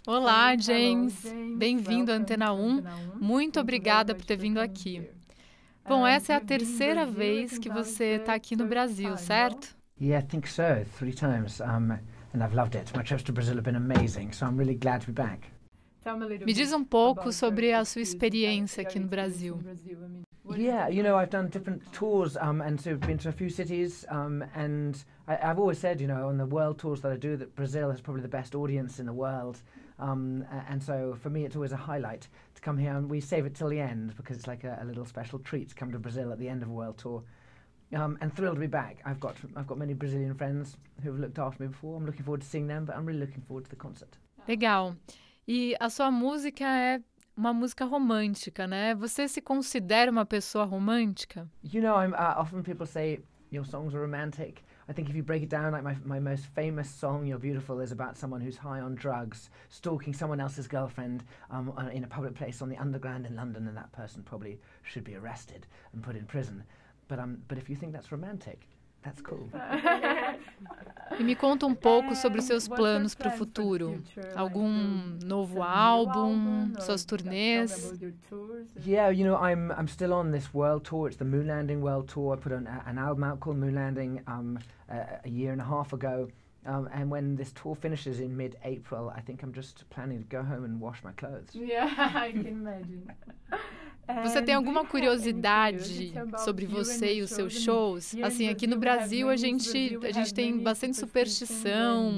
Olá, James. Bem-vindo à Antena 1. Muito obrigada por ter vindo aqui. Bom, essa é a terceira vez que você está aqui no Brasil, certo? Yeah, I think so. 3 times. And I've loved it. My trips to Brazil have been amazing, so I'm really glad to be back. Me diz um pouco sobre a sua experiência aqui no Brasil. Yeah, I've done different tours and so I've been to a few cities and I've always said, on the world tours that I do, that Brazil has probably the best audience in the world. And so for me, it's always a highlight to come here, and we save it till the end because it's like a little special treat to come to Brazil at the end of a world tour. And thrilled to be back. I've got many Brazilian friends who have looked after me before. I'm looking forward to seeing them, but I'm really looking forward to the concert. Legal. E a sua música é uma música romântica, né? Você se considera uma pessoa romântica? Often people say your songs are romantic. I think if you break it down, like my most famous song, You're Beautiful, is about someone who's high on drugs, stalking someone else's girlfriend in a public place on the underground in London, and that person probably should be arrested and put in prison. But if you think that's romantic, that's cool. E me conta um pouco sobre os seus planos para o futuro. Algum novo álbum, suas turnês? Yeah, I'm still on this world tour. It's the Moon Landing World Tour. I put an album out called Moon Landing a year and a half ago. And when this tour finishes in mid-April, I think I'm just planning to go home and wash my clothes. Yeah, I can imagine. Você tem alguma curiosidade sobre você e os seus shows? Assim, aqui no Brasil a gente tem bastante superstição,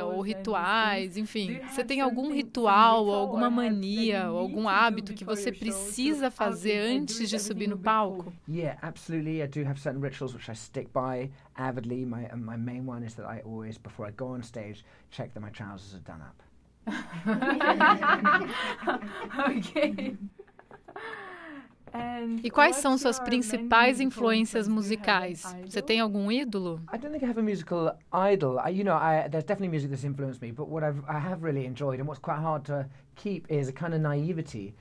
ou rituais, enfim. Você tem algum ritual, ou alguma mania, ou algum hábito que você precisa fazer antes de subir no palco? Yeah, absolutely. I do have certain rituals which I stick by avidly. My main one is that I always, before I go on stage, check that my trousers are done up. Okay. E quais são suas principais influências musicais? Você tem algum ídolo? I don't think I have a musical idol. There's definitely music that's influenced me, but what I have really enjoyed and what's quite hard to keep is a kind of naivety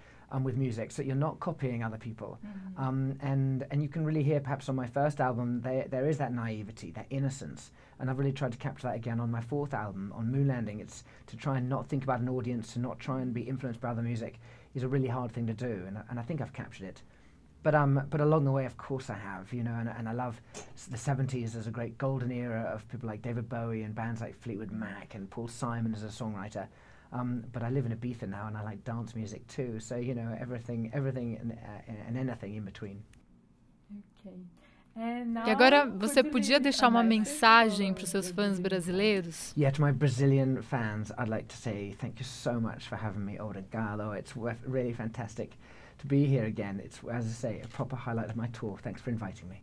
with music, so you're not copying other people. And you can really hear, perhaps on my first album, there is that naivety, that innocence, and I've really tried to capture that again on my fourth album, on Moon Landing. It's to try and not think about an audience, to not try and be influenced by other music, is a really hard thing to do, and I think I've captured it. But along the way, of course I have, and I love the 70s as a great golden era of people like David Bowie and bands like Fleetwood Mac and Paul Simon as a songwriter. But I live in Ibiza now, and I like dance music too, so, everything and anything in between. Okay. E agora, você podia deixar uma mensagem para os seus fãs brasileiros? Yeah, to my Brazilian fans, I'd like to say thank you so much for having me. Obrigado. It's really fantastic to be here again. It's, as I say, a proper highlight of my tour. Thanks for inviting me.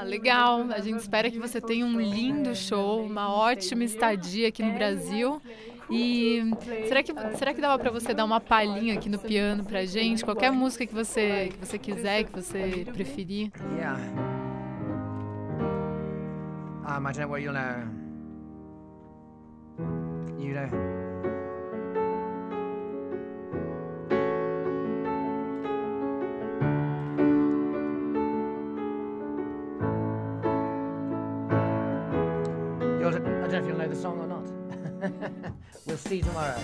Legal. A gente espera que você tenha um lindo show, uma ótima estadia aqui no Brasil. E será que dava para você dar uma palhinha aqui no piano pra gente? Qualquer música que você quiser, que você preferir. Yeah. I don't know what you'll know. You know. I don't know if you'll know the song or not. We'll see tomorrow.